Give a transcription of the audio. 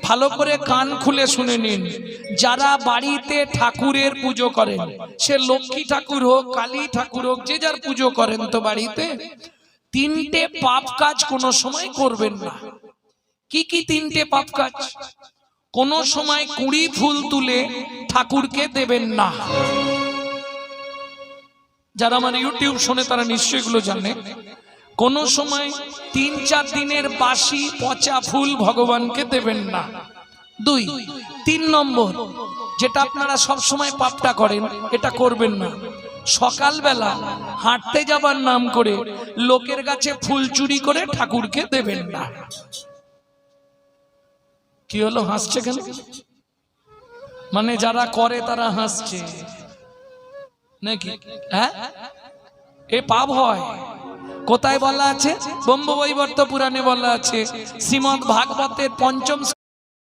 ভালো করে কান খুলে শুনে নিন। যারা বাড়িতে ঠাকুরের পুজো করেন, সে লক্ষ্মী ঠাকুর হোক, কালী ঠাকুর হোক, যে যার পুজো করেন, তো বাড়িতে তিনটে পাপ কাজ কোনো সময় করবেন না। কি কি তিনটে পাপ কাজ? কোনো সময় কুঁড়ি ফুল তুলে ঠাকুরকে দেবেন না। যারা আমার ইউটিউব শোনে তারা নিশ্চয়ই এগুলো জানে। কোনো সময় 3-4 দিনের বাসি পচা ফুল ভগবানকে দেবেন না। 2, 3 নম্বর, যেটা আপনারা সব সময় পাপটা করেন, এটা করবেন না। সকালবেলা হাঁটতে যাবার নাম করে লোকের কাছে ফুল চুরি করে ঠাকুরকে দেবেন না। কি হলো, হাসছে কেন? মানে যারা করে তারা হাসছে নাকি? হ্যাঁ, এ পাপ হয়। কোথায় বলা আছে? ব্রহ্মবৈবর্ত পুরাণে বলা আছে, শ্রীমদ্ ভাগবতের 5ম